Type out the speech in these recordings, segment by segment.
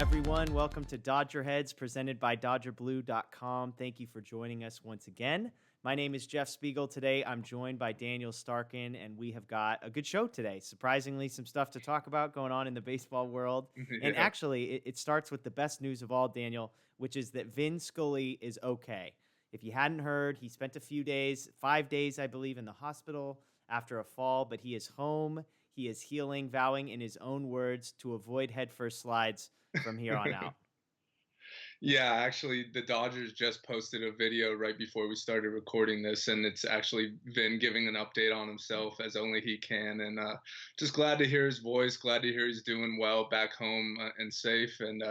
everyone? Welcome to DodgerHeads, presented by DodgerBlue.com. Thank you for joining us once again. My name is Jeff Spiegel. Today, I'm joined by Daniel Starkin, and we have got a good show today. Surprisingly, some stuff to talk about going on in the baseball world. Yeah. And actually, it starts with the best news of all, Daniel, which is that Vin Scully is okay. If you hadn't heard, he spent a few days, 5 days, I believe, in the hospital after a fall, but he is home. He is healing, vowing in his own words to avoid headfirst slides from here on out. Yeah, actually, the Dodgers just posted a video right before we started recording this, and it's actually Vin giving an update on himself as only he can. And just glad to hear his voice, glad to hear he's doing well back home and safe. And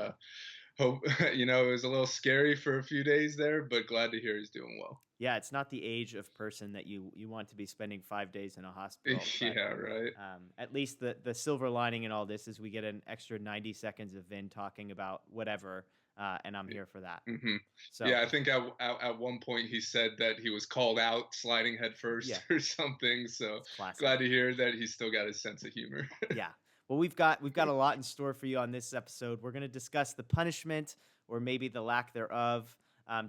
hope, it was a little scary for a few days there, but glad to hear he's doing well. Yeah, it's not the age of person that you want to be spending 5 days in a hospital, but Yeah, right. at least the silver lining in all this is we get an extra 90 seconds of Vin talking about whatever, and I'm here for that. hmm So, Yeah, I think at one point he said that he was called out sliding head first yeah, or something. So it's classic. glad to hear that he's still got his sense of humor. Yeah. Well, we've got a lot in store for you on this episode. We're going to discuss the punishment, or maybe the lack thereof,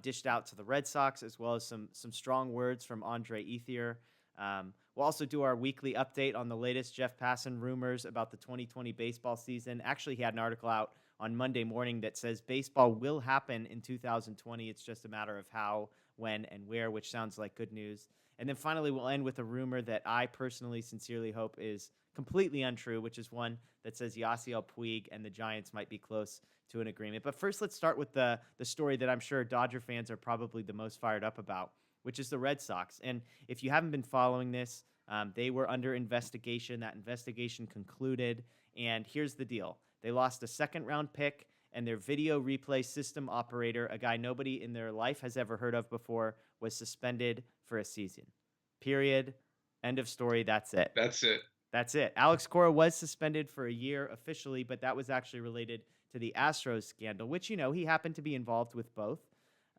dished out to the Red Sox, as well as some strong words from Andre Ethier. We'll also do our weekly update on the latest Jeff Passan rumors about the 2020 baseball season. Actually, he had an article out on Monday morning that says baseball will happen in 2020. It's just a matter of how, when, and where, which sounds like good news. And then finally, we'll end with a rumor that I personally sincerely hope is completely untrue, which is one that says Yasiel, Puig, and the Giants might be close to an agreement. But first, let's start with the story that I'm sure Dodger fans are probably the most fired up about, which is the Red Sox. And if you haven't been following this, they were under investigation. That investigation concluded. And here's the deal. They lost a second-round pick, and their video replay system operator, a guy nobody in their life has ever heard of before, was suspended for a season. Period. End of story. That's it. That's it. That's it. Alex Cora was suspended for a year officially, but that was actually related to the Astros scandal, which, he happened to be involved with both.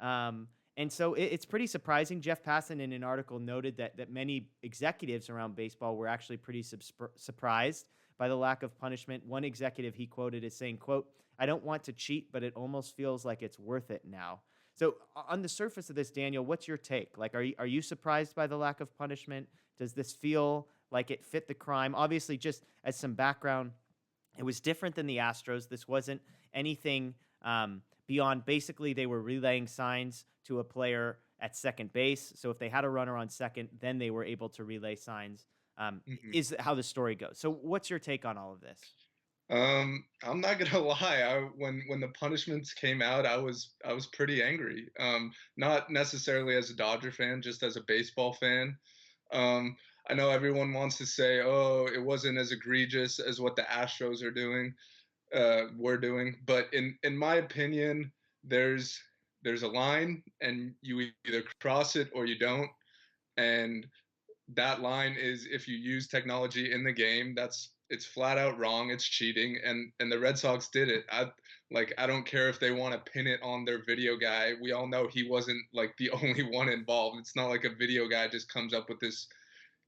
And so it's pretty surprising. Jeff Passan, in an article, noted that many executives around baseball were actually pretty surprised by the lack of punishment. One executive he quoted as saying, quote, "I don't want to cheat, but it almost feels like it's worth it now." So on the surface of this, Daniel, what's your take? Like, are you surprised by the lack of punishment? Does this feel like it fit the crime? Obviously, just as some background, it was different than the Astros. This wasn't anything beyond basically they were relaying signs to a player at second base. So if they had a runner on second, then they were able to relay signs. Mhm. Is how the story goes. So what's your take on all of this? I'm not gonna lie. When the punishments came out, I was pretty angry. Not necessarily as a Dodger fan, just as a baseball fan. Um, I know everyone wants to say, "Oh, it wasn't as egregious as what the Astros were doing," but in my opinion, there's a line, and you either cross it or you don't. And that line is if you use technology in the game, it's flat out wrong. It's cheating, and the Red Sox did it. I don't care if they want to pin it on their video guy. We all know he wasn't like the only one involved. It's not like a video guy just comes up with this,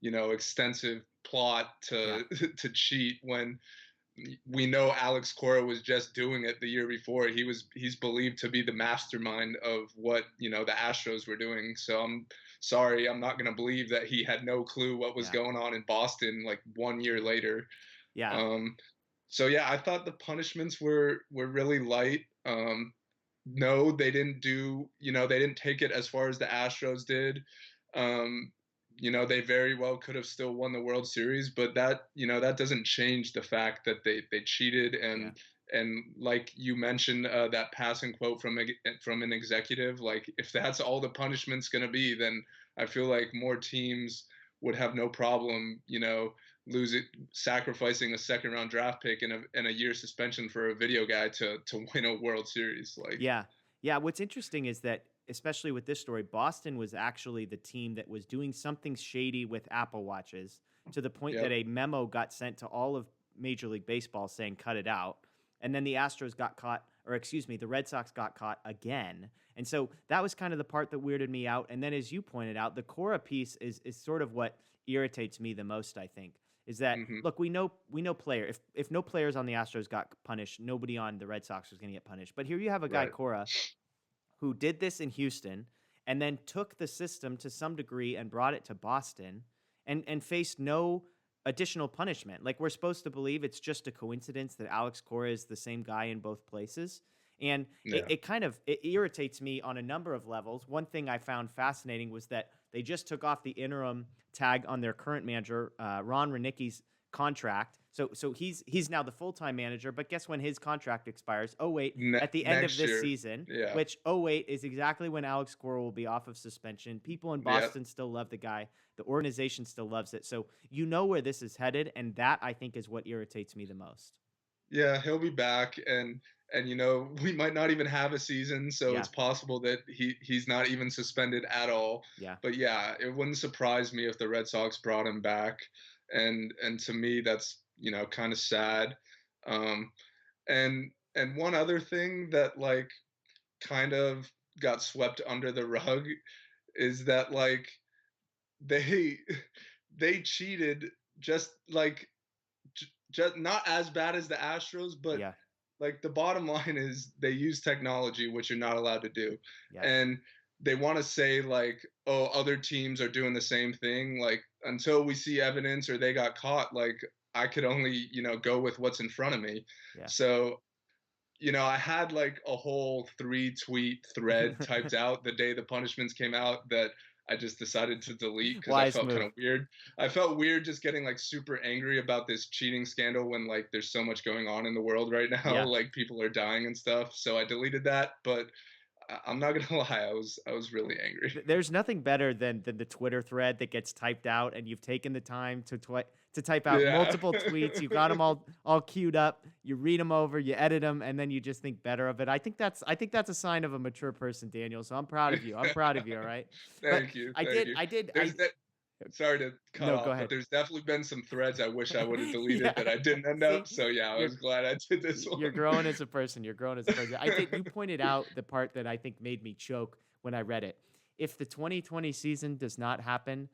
extensive plot Yeah, to cheat when we know Alex Cora was just doing it the year before. He's believed to be the mastermind of what the Astros were doing. So I'm sorry, I'm not going to believe that he had no clue what was yeah, going on in Boston like 1 year later. yeah. Um, so yeah, I thought the punishments were really light. No, they didn't they didn't take it as far as the Astros did. Um, they very well could have still won the World Series, but that doesn't change the fact that they cheated. Yeah. And like you mentioned, that passing quote from an executive, like if that's all the punishment's going to be, then I feel like more teams would have no problem, sacrificing a second round draft pick and a year suspension for a video guy to win a World Series. Like, Yeah. Yeah. What's interesting is that, especially with this story, Boston was actually the team that was doing something shady with Apple Watches to the point that yep, a memo got sent to all of Major League Baseball saying, cut it out. And then the Astros got caught, or excuse me, the Red Sox got caught again. And so that was kind of the part that weirded me out. And then, as you pointed out, the Cora piece is sort of what irritates me the most, I think. is that, Hmm. look, we know player. If no players on the Astros got punished, nobody on the Red Sox was going to get punished. But here you have a guy, Right. Cora, who did this in Houston and then took the system to some degree and brought it to Boston and faced no additional punishment. Like, we're supposed to believe it's just a coincidence that Alex Cora is the same guy in both places. And Yeah. it kind of it irritates me on a number of levels. One thing I found fascinating was that they just took off the interim tag on their current manager, Ron Renicki's contract. So he's now the full-time manager, but guess when his contract expires? Oh wait, at the end of Next this year. season, Yeah. which oh wait is exactly when Alex Cora will be off of suspension. People in Yeah. Boston still love the guy. The organization still loves it. So you know where this is headed, and that I think is what irritates me the most. Yeah, he'll be back, and we might not even have a season, so Yeah, it's possible that he's not even suspended at all. yeah. But yeah, it wouldn't surprise me if the Red Sox brought him back, and to me that's kind of sad. Um, and one other thing that like kind of got swept under the rug is that like they they cheated just like just not as bad as the Astros, but Yeah. like the bottom line is they use technology, which you're not allowed to do. Yeah. And they want to say like, oh, other teams are doing the same thing. Like until we see evidence or they got caught, like I could only, go with what's in front of me. Yeah. So, I had like a whole 3-tweet thread typed out the day the punishments came out that I just decided to delete because I Wise felt kind move. of weird. I felt weird just getting like super angry about this cheating scandal when like there's so much going on in the world right now. Yeah. Like people are dying and stuff. So I deleted that. But I'm not gonna lie, I was really angry. There's nothing better than the Twitter thread that gets typed out, and you've taken the time to type out Yeah. multiple tweets. You've got them all queued up. You read them over, you edit them, and then you just think better of it. I think that's a sign of a mature person, Daniel. So I'm proud of you. I'm proud of you. All right. But Thank you. I Thank did. you. I did. There's that. Sorry to cut No, go off, but ahead. there's definitely been some threads I wish I would have deleted Yeah. that I didn't end See, up. So yeah, I you're was glad I did this you're one. growing as a person. You're growing as a person. I did. You pointed out the part that I think made me choke when I read it. If the 2020 season does not happen,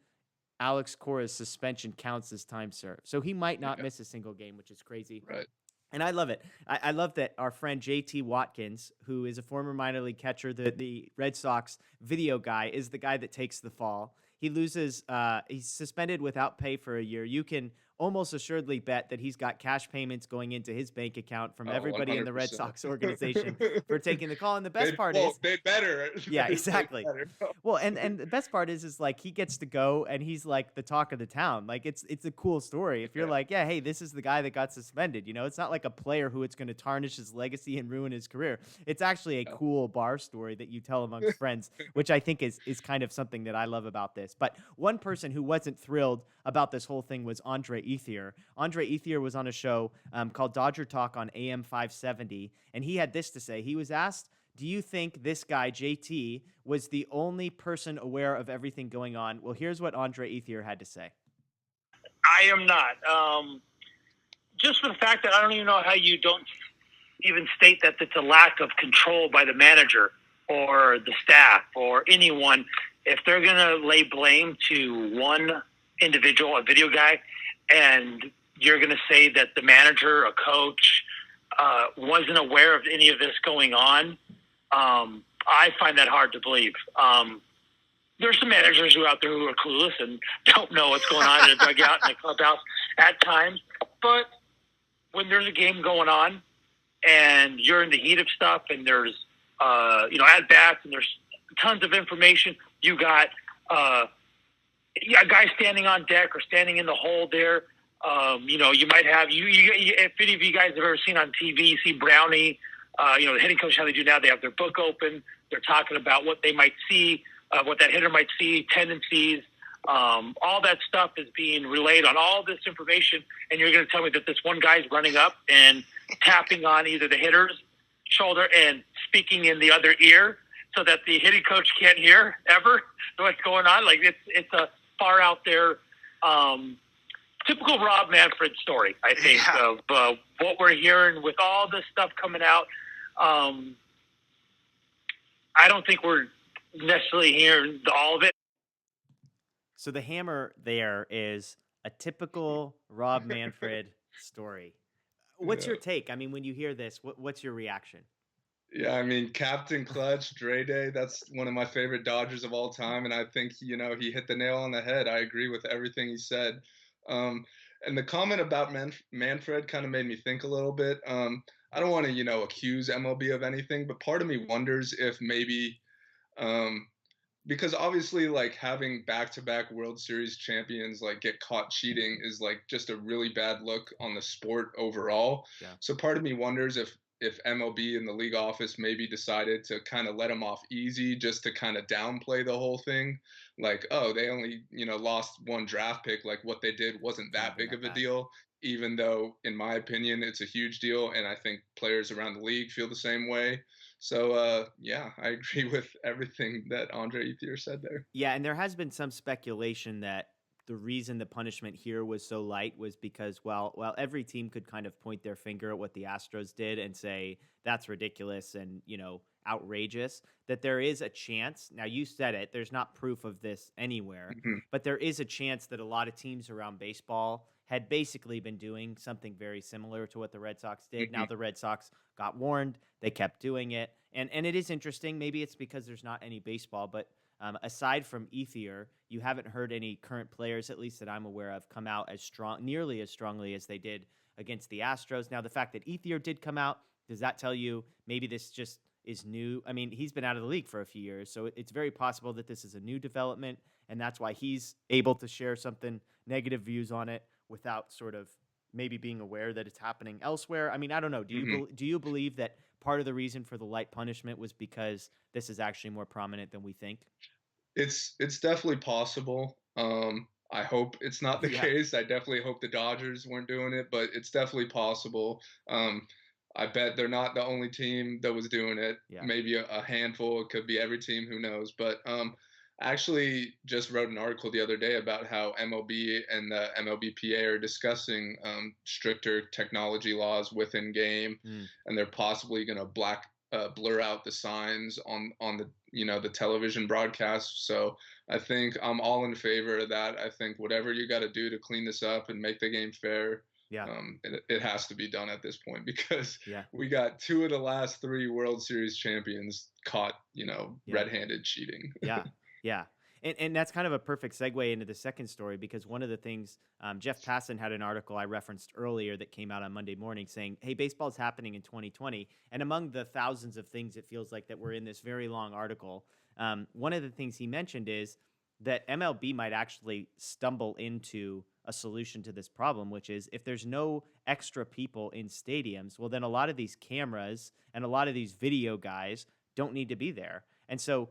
Alex Cora's suspension counts as time served. So he might not Yeah, miss a single game, which is crazy. right. And I love it. I love that our friend JT Watkins, who is a former minor league catcher, the Red Sox video guy, is the guy that takes the fall. He loses, he's suspended without pay for a year. You can almost assuredly bet that he's got cash payments going into his bank account from Oh, everybody in the Red 100%. Sox organization for taking the call. And the best part is, They better. yeah, They exactly. better. Well, and the best part is like he gets to go and he's like the talk of the town. Like it's a cool story. If you're Yeah, like, yeah, hey, this is the guy that got suspended. It's not like a player who it's going to tarnish his legacy and ruin his career. It's actually a yeah. cool bar story that you tell amongst friends, which I think is kind of something that I love about this. But one person who wasn't thrilled about this whole thing was Andre Ethier. Andre Ethier was on a show called Dodger Talk on AM 570, and he had this to say. He was asked, do you think this guy, JT, was the only person aware of everything going on? Well, here's what Andre Ethier had to say. I am not. Just for the fact that I don't even know how you don't even state that it's a lack of control by the manager or the staff or anyone. If they're going to lay blame to one individual, a video guy, and you're going to say that the manager, a coach, wasn't aware of any of this going on, I find that hard to believe. There's some managers who are out there who are clueless and don't know what's going on in the dugout and the clubhouse at times. But when there's a game going on and you're in the heat of stuff and there's, at bats and there's tons of information, you got a guy standing on deck or standing in the hole there. You might have if any of you guys have ever seen on TV, you see Brownie, the hitting coach, how they do now, they have their book open. They're talking about what they might see, what that hitter might see, tendencies. All that stuff is being relayed on all this information. And you're going to tell me that this one guy's running up and tapping on either the hitter's shoulder and speaking in the other ear so that the hitting coach can't hear ever what's going on. Like it's a far out there, typical Rob Manfred story, I think, of what we're hearing with all this stuff coming out. I don't think we're necessarily hearing all of it. So the hammer there is A typical Rob Manfred story. What's Yeah. your take? I mean, when you hear this, what's your reaction? Yeah, I mean, Captain Clutch, Dre Day, that's one of my favorite Dodgers of all time. And I think, he hit the nail on the head. I agree with everything he said. Um, and the comment about Manfred kind of made me think a little bit. I don't want to, accuse MLB of anything, but part of me wonders if maybe, um, because obviously, like, having back-to-back World Series champions like get caught cheating is like just a really bad look on the sport overall. Yeah. So part of me wonders if MLB and the league office maybe decided to kind of let them off easy just to kind of downplay the whole thing, like, oh, they only lost one draft pick, like what they did wasn't that Anything big that of a bad. deal, even though in my opinion it's a huge deal, and I think players around the league feel the same way. So yeah, I agree with everything that Andre Ethier said there. Yeah, and there has been some speculation that the reason the punishment here was so light was because while every team could kind of point their finger at what the Astros did and say that's ridiculous and, outrageous, that there is a chance. Now you said it, there's not proof of this anywhere, Mhm, but there is a chance that a lot of teams around baseball had basically been doing something very similar to what the Red Sox did. Now mhm, the Red Sox got warned, they kept doing it. And it is interesting, maybe it's because there's not any baseball, but aside from Ethier, you haven't heard any current players, at least that I'm aware of, come out as strong, nearly as strongly as they did against the Astros. Now, the fact that Ethier did come out, does that tell you maybe this just is new? I mean, he's been out of the league for a few years, so it's very possible that this is a new development, and that's why he's able to share something negative views on it without sort of maybe being aware that it's happening elsewhere. I mean, I don't know. mhm. Do you believe that part of the reason for the light punishment was because this is actually more prominent than we think? It's definitely possible. I hope it's not the Yeah, case. I definitely hope the Dodgers weren't doing it, but it's definitely possible. I bet they're not the only team that was doing it. yeah. Maybe a handful. It could be every team. Who knows? But I actually just wrote an article the other day about how MLB and the MLBPA are discussing stricter technology laws within game, Mm, and they're possibly going to blur out the signs on the the television broadcast. So I think I'm all in favor of that. I think whatever you got to do to clean this up and make the game fair, yeah, it has to be done at this point because yeah, we got two of the last three World Series champions caught, yeah. red-handed cheating. Yeah, yeah. And that's kind of a perfect segue into the second story because one of the things Jeff Passan had an article I referenced earlier that came out on Monday morning saying, "Hey, baseball's happening in 2020." And among the thousands of things it feels like that were in this very long article, one of the things he mentioned is that MLB might actually stumble into a solution to this problem, which is if there's no extra people in stadiums, well, then a lot of these cameras and a lot of these video guys don't need to be there. And so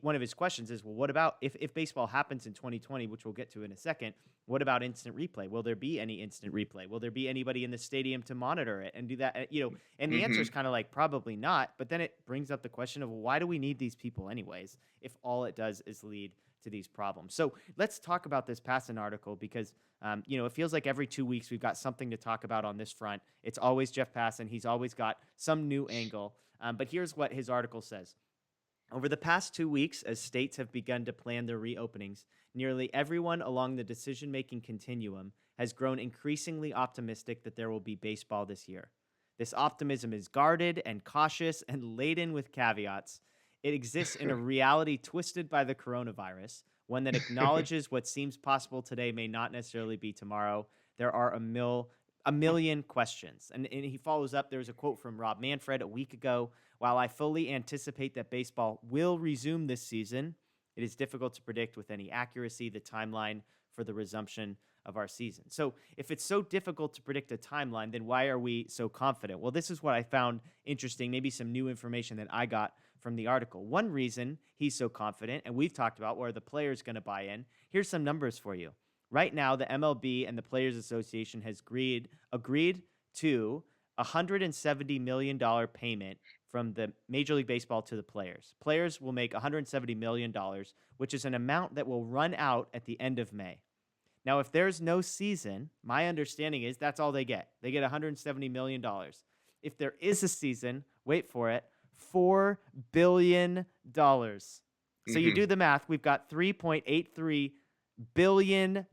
one of his questions is, well, what about if baseball happens in 2020, which we'll get to in a second? What about instant replay? Will there be any instant replay? Will there be anybody in the stadium to monitor it and do that? And the answer is Hmm. kind of like probably not. But then it brings up the question of, well, why do we need these people anyways if all it does is lead to these problems? So let's talk about this Passan article because it feels like every 2 weeks we've got something to talk about on this front. It's always Jeff Passan. He's always got some new angle. But here's what his article says. Over the past 2 weeks, as states have begun to plan their reopenings, nearly everyone along the decision making continuum has grown increasingly optimistic that there will be baseball this year. This optimism is guarded and cautious and laden with caveats. It exists in a reality twisted by the coronavirus, one that acknowledges what seems possible today may not necessarily be tomorrow. There are a million questions. And he follows up. There's a quote from Rob Manfred a week ago. While I fully anticipate that baseball will resume this season, it is difficult to predict with any accuracy the timeline for the resumption of our season. So, if it's so difficult to predict a timeline, then why are we so confident? Well, this is what I found interesting, maybe some new information that I got from the article. One reason he's so confident, and we've talked about where the player's going to buy in, here's some numbers for you. Right now, the MLB and the Players Association has agreed to a $170 million payment from the Major League Baseball to the players. Players will make $170 million, which is an amount that will run out at the end of May. Now, if there's no season, my understanding is that's all they get. They get $170 million. If there is a season, wait for it, $4 billion. So you Hmm. do the math. We've got $3.83 billion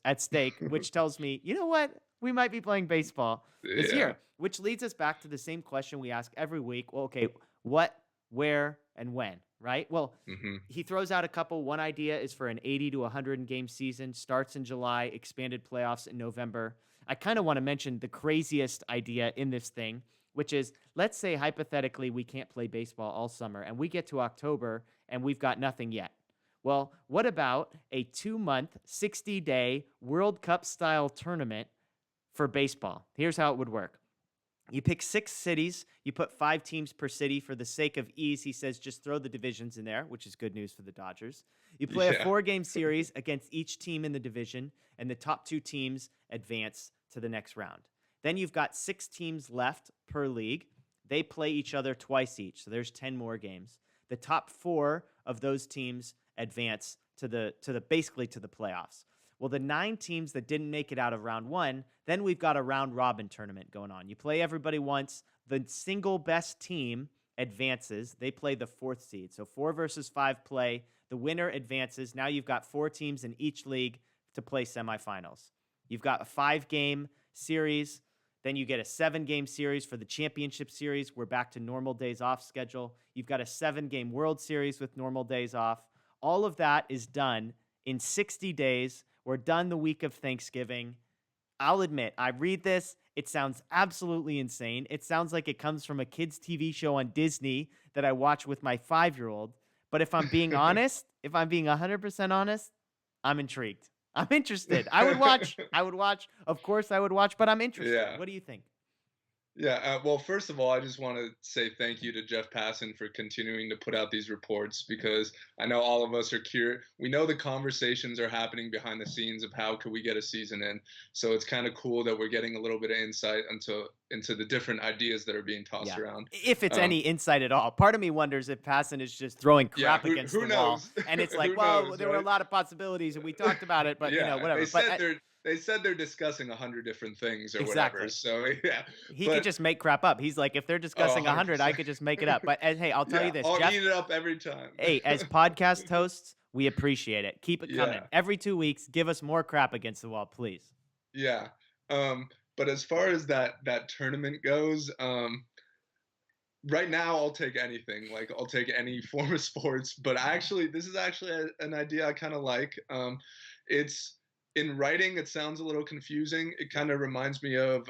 at stake, which tells me, you know what? We might be playing baseball this Yeah. year, which leads us back to the same question we ask every week. Well, okay, what, where, and when, right? Well, Hmm. he throws out a couple. One idea is for an 80 to 100 game season, starts in July, expanded playoffs in November. I kind of want to mention the craziest idea in this thing, which is, let's say hypothetically we can't play baseball all summer and we get to October and we've got nothing yet. Well, what about a 2-month, 60-day World Cup style tournament for baseball? Here's how it would work. You pick 6 cities. You put 5 teams per city for the sake of ease. He says just throw the divisions in there, which is good news for the Dodgers. You play a Yeah. 4-game series against each team in the division, and the top 2 teams advance to the next round. Then you've got 6 teams left per league. They play each other twice each, so there's 10 more games. The top 4 of those teams advance to the basically to the playoffs. Well, the 9 teams that didn't make it out of round 1, then we've got a round robin tournament going on. You play everybody once. The single best team advances. They play the 4th seed. So 4 versus 5 play. The winner advances. Now you've got 4 teams in each league to play semifinals. You've got a 5-game series. Then you get a 7-game series for the championship series. We're back to normal days off schedule. You've got a 7-game World Series with normal days off. All of that is done in 60 days. We're done the week of Thanksgiving. I'll admit, I read this. It sounds absolutely insane. It sounds like it comes from a kid's TV show on Disney that I watch with my 5-year-old. But if I'm being honest, if I'm being 100% honest, I'm intrigued. I'm interested. I would watch. Of course, I would watch, but I'm interested. Yeah. What do you think? Yeah, well, first of all, I just want to say thank you to Jeff Passan for continuing to put out these reports, because I know all of us are curious. We know the conversations are happening behind the scenes of how could we get a season in. So it's kind of cool that we're getting a little bit of insight into the different ideas that are being tossed around. If it's any insight at all. Part of me wonders if Passan is just throwing crap against who the wall. knows? And it's like, Who well, knows, there were a right? lot of possibilities and we talked about it, but Yeah, whatever. they said they're discussing 100 different things or Exactly. whatever. So yeah, He could just make crap up. He's like, if they're discussing 100, I 100%. could just make it up. But hey, I'll tell you this, I'll Jeff. eat it up every time. Hey, as podcast hosts, we appreciate it. Keep it coming. Yeah. Every 2 weeks, give us more crap against the wall, please. Yeah. But as far as that tournament goes, right now I'll take anything. Like I'll take any form of sports. But this is actually an idea I kind of like. It's in writing. It sounds a little confusing. It kind of reminds me of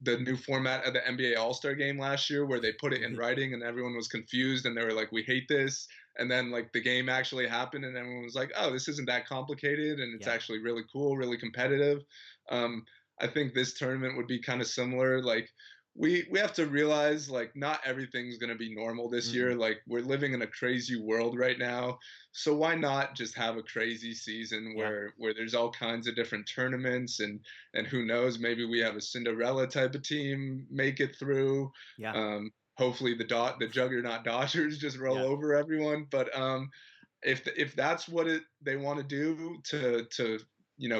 the new format of the NBA All-Star game last year, where they put it in writing and everyone was confused and they were like, we hate this. And then like the game actually happened and everyone was like, oh, this isn't that complicated. And it's actually really cool, really competitive. I think this tournament would be kind of similar. Like we have to realize like not everything's going to be normal this year. Like we're living in a crazy world right now. So why not just have a crazy season where there's all kinds of different tournaments and who knows, maybe we have a Cinderella type of team make it through. Hopefully the juggernaut Dodgers just roll over everyone. But if that's what they want to do to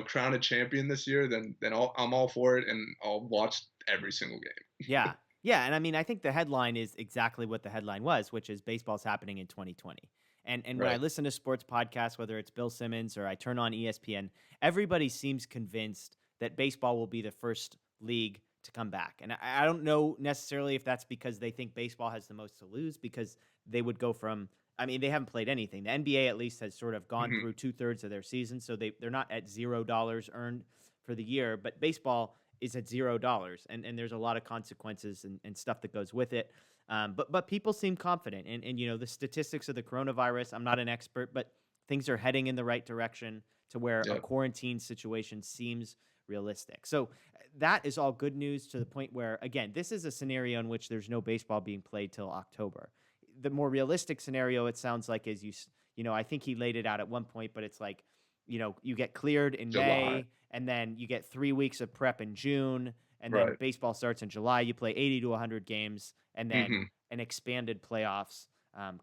crown a champion this year, then I'm all for it and I'll watch every single game. Yeah, and I mean, I think the headline is exactly what the headline was, which is baseball's happening in 2020. And when I listen to sports podcasts, whether it's Bill Simmons or I turn on ESPN, everybody seems convinced that baseball will be the first league to come back. And I don't know necessarily if that's because they think baseball has the most to lose, because they would go from, I mean, they haven't played anything. The NBA at least has sort of gone through 2/3 of their season, so they're not at $0 earned for the year. But baseball is at $0, and there's a lot of consequences and stuff that goes with it. But people seem confident, and the statistics of the coronavirus, I'm not an expert, but things are heading in the right direction to where a quarantine situation seems realistic. So that is all good news to the point where, again, this is a scenario in which there's no baseball being played till October. The more realistic scenario, it sounds like, is I think he laid it out at one point, but it's like, you get cleared in May, and then you get 3 weeks of prep in June, and then baseball starts in July. You play 80 to 100 games, and then an expanded playoffs,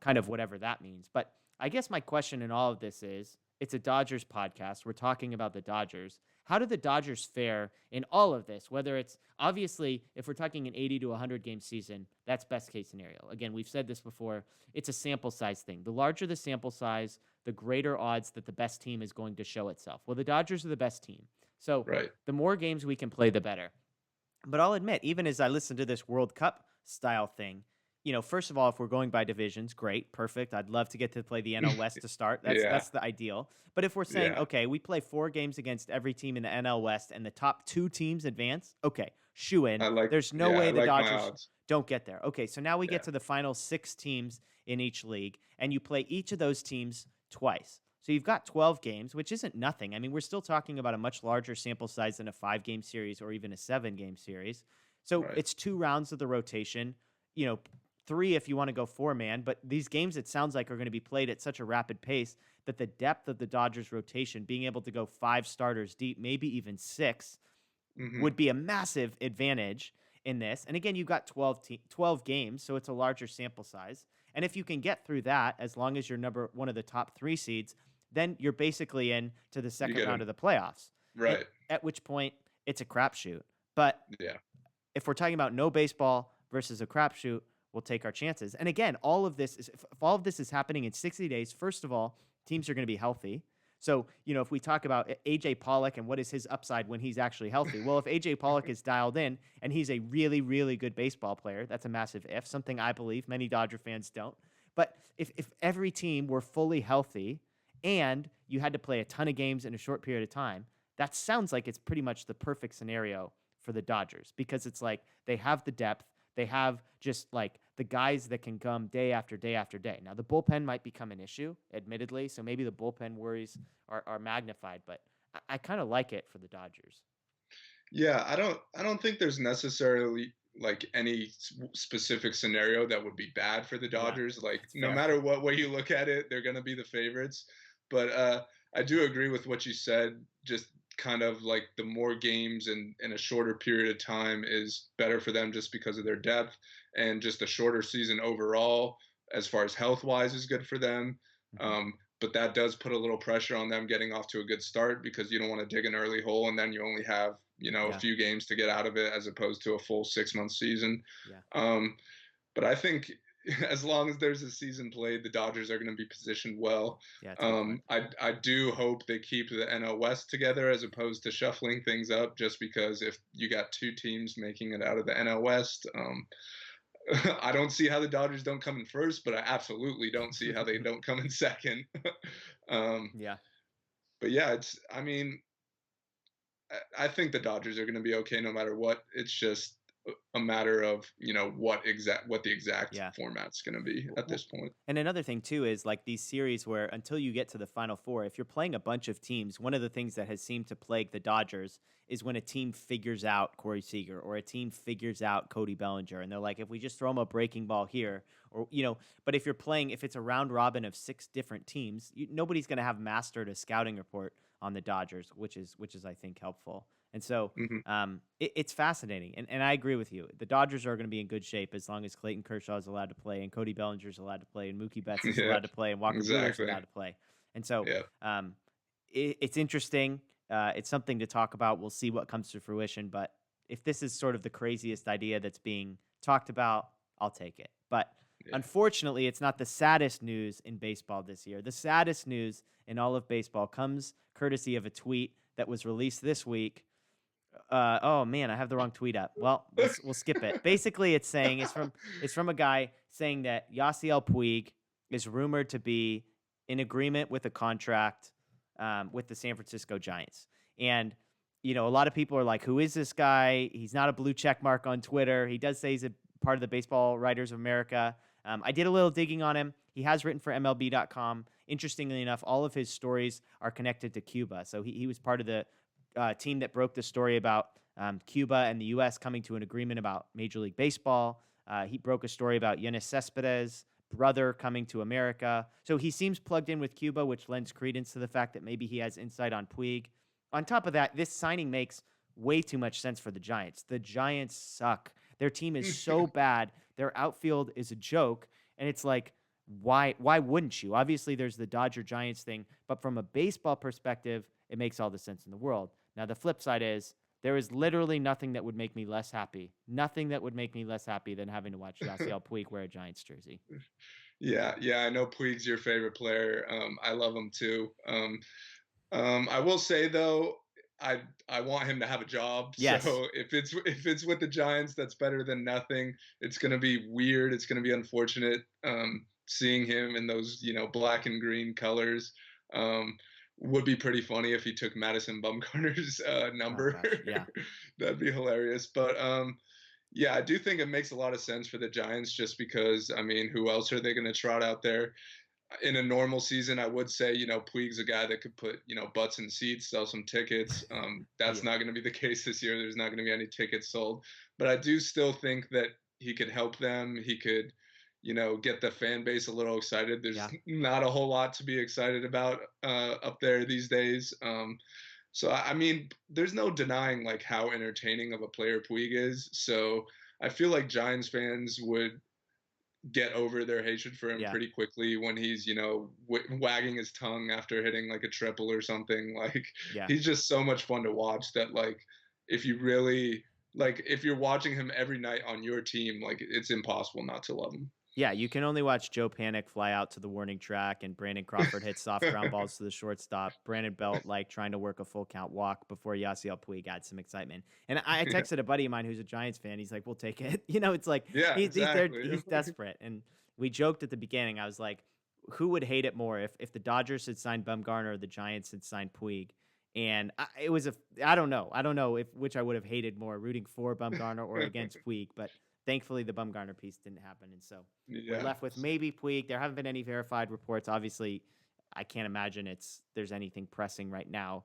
kind of whatever that means. But I guess my question in all of this is, it's a Dodgers podcast. We're talking about the Dodgers. How do the Dodgers fare in all of this? Whether it's obviously, if we're talking an 80 to 100 game season, that's best case scenario. Again, we've said this before. It's a sample size thing. The larger the sample size, the greater odds that the best team is going to show itself. Well, the Dodgers are the best team. So Right. the more games we can play, the better. But I'll admit, even as I listen to this World Cup style thing, first of all, if we're going by divisions, great, perfect. I'd love to get to play the NL West to start. Yeah. That's the ideal. But if we're saying, Yeah. okay, we play 4 games against every team in the NL West and the top 2 teams advance, okay, shoe in. There's no way the my Dodgers odds. don't get there. Okay, so now we Yeah. get to the final 6 teams in each league, and you play each of those teams twice. So you've got 12 games, which isn't nothing. I mean, we're still talking about a much larger sample size than a 5-game series or even a 7-game series. So Right. it's 2 rounds of the rotation, 3 if you want to go 4-man. But these games, it sounds like, are going to be played at such a rapid pace that the depth of the Dodgers rotation, being able to go 5 starters deep, maybe even 6, Mhm. would be a massive advantage in this. And again, you've got 12 games, so it's a larger sample size. And if you can get through that, as long as you're one of the top 3 seeds, then you're basically in to the second get round 'em. of the playoffs. Right. At which point, it's a crapshoot. But Yeah. if we're talking about no baseball versus a crapshoot, we'll take our chances. And again, all of this is if all of this is happening in 60 days. First of all, teams are going to be healthy. So, if we talk about AJ Pollock and what is his upside when he's actually healthy, well, if AJ Pollock is dialed in and he's a really, really good baseball player, that's a massive if, something I believe many Dodger fans don't. But if every team were fully healthy and you had to play a ton of games in a short period of time, that sounds like it's pretty much the perfect scenario for the Dodgers, because it's like they have the depth. They have just like the guys that can come day after day after day. Now, the bullpen might become an issue, admittedly, so maybe the bullpen worries are magnified, but I kind of like it for the Dodgers. Yeah, I don't think there's necessarily like any specific scenario that would be bad for the Yeah, Dodgers. Like that's no fair. matter what way you look at it, they're going to be the favorites. But I do agree with what you said. Just kind of like the more games in a shorter period of time is better for them just because of their depth, and just a shorter season overall as far as health wise is good for them. Mhm. But that does put a little pressure on them getting off to a good start, because you don't want to dig an early hole and then you only have a Yeah, few games to get out of it, as opposed to a full 6 month season. yeah, Um, but I think as long as there's a season played, the Dodgers are going to be positioned well. yeah, it's a good point. I do hope they keep the NL West together as opposed to shuffling things up, just because if you got 2 teams making it out of the NL West, I don't see how the Dodgers don't come in first, but I absolutely don't see how they don't come in second. um, Yeah. but yeah, I mean, I think the Dodgers are going to be okay no matter what. It's just a matter of what the exact Yeah. format's going to be at this point. And another thing too is like these series where until you get to the Final Four, if you're playing a bunch of teams, one of the things that has seemed to plague the Dodgers is when a team figures out Corey Seager or a team figures out Cody Bellinger, and they're like, if we just throw them a breaking ball here, or but if it's a round robin of 6 different teams, nobody's going to have mastered a scouting report on the Dodgers, which is I think helpful. And so Hmm. it's fascinating. And I agree with you. The Dodgers are going to be in good shape as long as Clayton Kershaw is allowed to play and Cody Bellinger is allowed to play and Mookie Betts is Yeah, allowed to play and Walker Buehler is exactly. allowed to play. And so Yeah. it's interesting. It's something to talk about. We'll see what comes to fruition. But if this is sort of the craziest idea that's being talked about, I'll take it. But Yeah. unfortunately, it's not the saddest news in baseball this year. The saddest news in all of baseball comes courtesy of a tweet that was released this week. Oh man, I have the wrong tweet up. Well, we'll skip it. Basically, it's from a guy saying that Yasiel Puig is rumored to be in agreement with a contract with the San Francisco Giants. And a lot of people are like, "Who is this guy? He's not a blue check mark on Twitter. He does say he's a part of the Baseball Writers of America." I did a little digging on him. He has written for MLB.com. Interestingly enough, all of his stories are connected to Cuba. So he was part of the team that broke the story about Cuba and the U.S. coming to an agreement about Major League Baseball. He broke a story about Yoenis Cespedes' brother coming to America. So he seems plugged in with Cuba, which lends credence to the fact that maybe he has insight on Puig. On top of that, this signing makes way too much sense for the Giants. The Giants suck. Their team is so bad. Their outfield is a joke. And it's like, why wouldn't you? Obviously, there's the Dodger Giants thing, but from a baseball perspective, it makes all the sense in the world. Now, the flip side is there is literally nothing that would make me less happy. Nothing that would make me less happy than having to watch Yasiel Puig wear a Giants jersey. Yeah, I know Puig's your favorite player. I love him too. I will say though, I want him to have a job. Yes. So if it's with the Giants, that's better than nothing. It's gonna be weird. It's gonna be unfortunate seeing him in those black and green colors. Would be pretty funny if he took Madison Bumgarner's number. Oh, gosh, yeah. That'd be hilarious. But yeah, I do think it makes a lot of sense for the Giants just because, I mean, who else are they going to trot out there? In a normal season, I would say, Puig's a guy that could put, butts in seats, sell some tickets. That's not going to be the case this year. There's not going to be any tickets sold. But I do still think that he could help them. He could, get the fan base a little excited. There's not a whole lot to be excited about up there these days. So, I mean, there's no denying like how entertaining of a player Puig is. So I feel like Giants fans would get over their hatred for him pretty quickly when he's, wagging his tongue after hitting like a triple or something. Like he's just so much fun to watch that like if you're watching him every night on your team, like it's impossible not to love him. Yeah, you can only watch Joe Panic fly out to the warning track and Brandon Crawford hit soft ground balls to the shortstop. Brandon Belt like trying to work a full count walk before Yasiel Puig adds some excitement. And I texted a buddy of mine who's a Giants fan. He's like, "We'll take it." It's like he's desperate. And we joked at the beginning. I was like, "Who would hate it more if the Dodgers had signed Bumgarner or the Giants had signed Puig?" And I don't know which I would have hated more, rooting for Bumgarner or against Puig, but. Thankfully, the Bumgarner piece didn't happen, and so we're left with maybe Puig. There haven't been any verified reports. Obviously, I can't imagine there's anything pressing right now.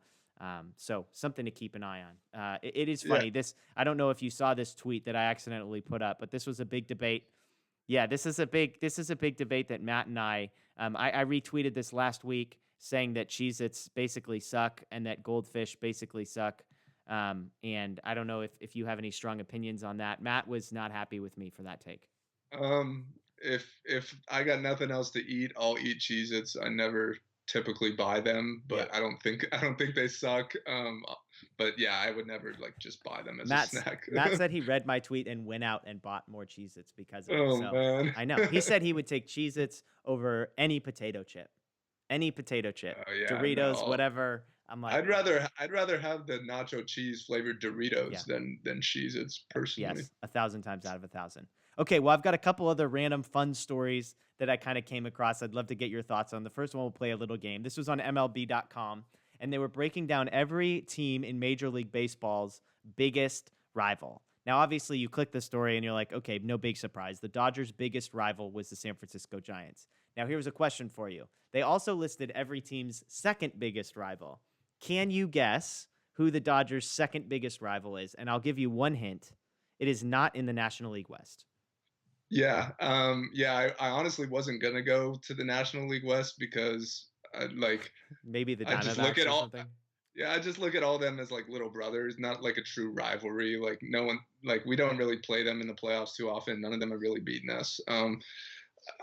So something to keep an eye on. It is funny. I don't know if you saw this tweet that I accidentally put up, but this was a big debate. Yeah, this is a big debate that Matt and I retweeted this last week, saying that Cheez-Its basically suck and that goldfish basically suck. And I don't know if you have any strong opinions on that. Matt was not happy with me for that take. If I got nothing else to eat, I'll eat Cheez-Its. I never typically buy them, but I don't think they suck. But yeah, I would never like just buy them as a snack. Matt said he read my tweet and went out and bought more Cheez-Its because of it. So man. I know. He said he would take Cheez-Its over any potato chip. Doritos, whatever. I'm like, I'd rather have the nacho cheese flavored Doritos than Cheez-Its personally. Yes, 1,000 times out of 1,000. Okay, well, I've got a couple other random fun stories that I kind of came across. I'd love to get your thoughts on. The first one, we'll play a little game. This was on MLB.com, and they were breaking down every team in Major League Baseball's biggest rival. Now, obviously, you click the story and you're like, okay, no big surprise. The Dodgers' biggest rival was the San Francisco Giants. Now, here's a question for you. They also listed every team's second biggest rival. Can you guess who the Dodgers' second biggest rival is? And I'll give you one hint. It is not in the National League West. Yeah. I honestly wasn't going to go to the National League West because maybe the Diamondbacks I just look at all. Something. Yeah, I just look at all them as like little brothers, not like a true rivalry. Like no one, like we don't really play them in the playoffs too often. None of them have really beaten us.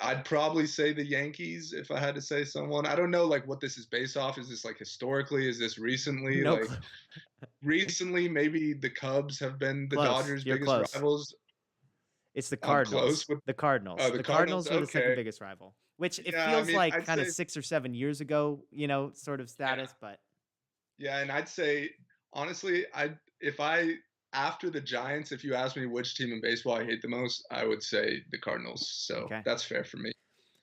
I'd probably say the Yankees if I had to say someone. I don't know like what this is based off. Is this like historically? Is this recently? No clue. Recently, maybe the Cubs have been the Dodgers' biggest rivals. It's the Cardinals. The Cardinals. Oh, the Cardinals were the second biggest rival. Which it feels like kind of 6 or 7 years ago, sort of status, but. Yeah, and I'd say honestly, after the Giants, if you ask me which team in baseball I hate the most, I would say the Cardinals. So that's fair for me.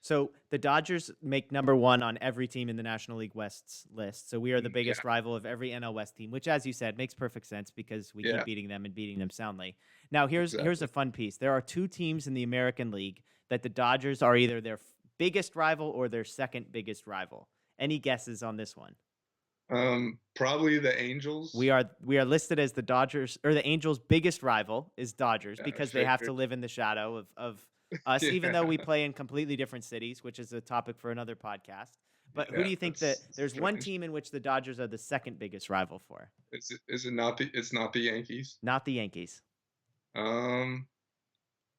So the Dodgers make number 1 on every team in the National League West's list. So we are the biggest rival of every NL West team, which, as you said, makes perfect sense because we keep beating them and beating them soundly. Now, here's a fun piece. There are 2 teams in the American League that the Dodgers are either their biggest rival or their second biggest rival. Any guesses on this one? Probably the Angels. We are listed as the Dodgers, or the Angels' biggest rival is Dodgers because they have to live in the shadow of us, even though we play in completely different cities, which is a topic for another podcast. But who do you think that there's strange. One team in which the Dodgers are the second biggest rival for? Is it not it's not the Yankees? Not the Yankees. The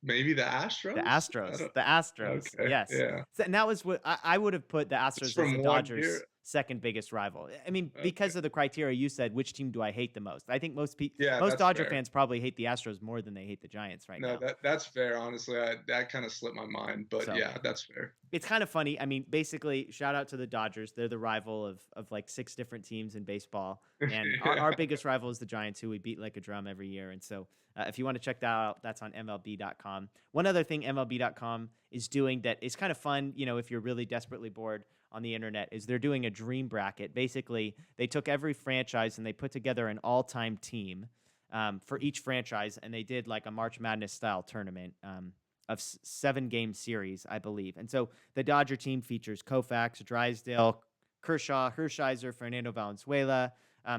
maybe the Astros. The Astros. Okay, Yes. yeah. So, and that was what I would have put the It's Astros as the from 1 Dodgers' year. second biggest rival. I mean, Okay. because of the criteria you said, which team do I hate the most? I think Yeah, most that's Dodger fair. fans probably hate the Astros more than they hate the Giants right No, now. that's fair. Honestly, that kind of slipped my mind, but So yeah, that's fair. it's kind of funny. I mean, basically, shout out to the Dodgers. They're the rival of like 6 different teams in baseball. And our Yeah. biggest rival is the Giants, who we beat like a drum every year. And so if you want to check that out, that's on MLB.com. One other thing MLB.com is doing that is kind of fun, if you're really desperately bored on the internet, is they're doing a dream bracket. Basically, they took every franchise and they put together an all-time team for each franchise, and they did like a March Madness style tournament of 7-game series, I believe. And so the Dodger team features Koufax, Drysdale, Kershaw, Hershiser, Fernando Valenzuela.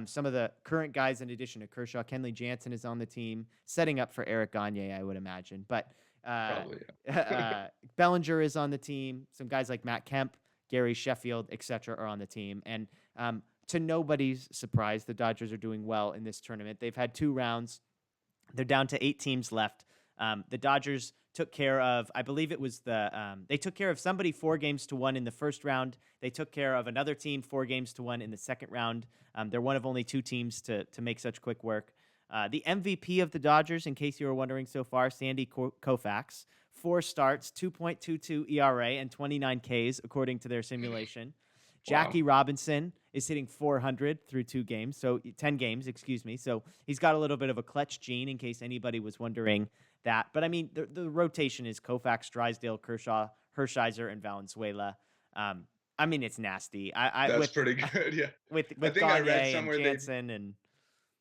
Some of the current guys, in addition to Kershaw, Kenley Jansen is on the team, setting up for Eric Gagne, I would imagine. But Probably. Yeah. Bellinger is on the team. Some guys like Matt Kemp, Gary Sheffield, etc. are on the team. And to nobody's surprise, the Dodgers are doing well in this tournament. They've had 2 rounds. They're down to 8 teams left. The Dodgers took care of, I believe it was they took care of somebody 4-1 in the first round. They took care of another team 4-1 in the second round. They're one of only 2 teams to make such quick work. The MVP of the Dodgers, in case you were wondering so far, Sandy Koufax, 4 starts, 2.22 ERA, and 29 Ks, according to their simulation. Jackie Robinson is hitting 400 through 10 games, excuse me. So he's got a little bit of a clutch gene, in case anybody was wondering that. But I mean, the rotation is Koufax, Drysdale, Kershaw, Hershiser, and Valenzuela. I mean, it's nasty. That's pretty good. Yeah. with I think I Gagne read and somewhere Jansen and.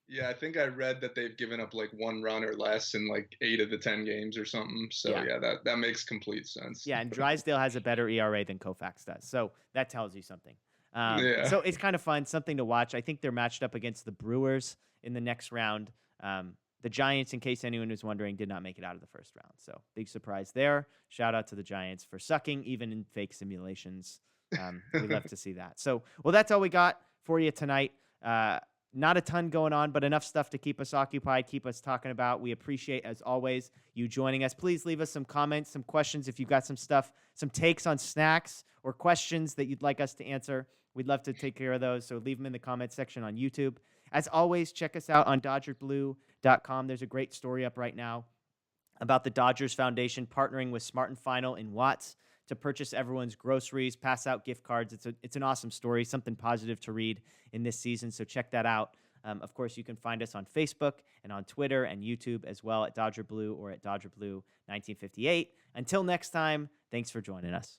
Yeah, I think I read that they've given up like 1 run or less in like 8 of the 10 games or something. So yeah, that makes complete sense. Yeah, and Drysdale has a better ERA than Koufax does. So that tells you something. Yeah. So it's kind of fun, something to watch. I think they're matched up against the Brewers in the next round. The Giants, in case anyone was wondering, did not make it out of the first round. So big surprise there. Shout out to the Giants for sucking, even in fake simulations. We love to see that. So, well, that's all we got for you tonight. Not a ton going on, but enough stuff to keep us occupied, keep us talking about. We appreciate, as always, you joining us. Please leave us some comments, some questions if you've got some stuff, some takes on snacks or questions that you'd like us to answer. We'd love to take care of those, so leave them in the comments section on YouTube. As always, check us out on DodgerBlue.com. There's a great story up right now about the Dodgers Foundation partnering with Smart and Final in Watts to purchase everyone's groceries, pass out gift cards. It's an awesome story, something positive to read in this season, so check that out. Of course, you can find us on Facebook and on Twitter and YouTube as well at Dodger Blue or at Dodger Blue 1958. Until next time, thanks for joining us.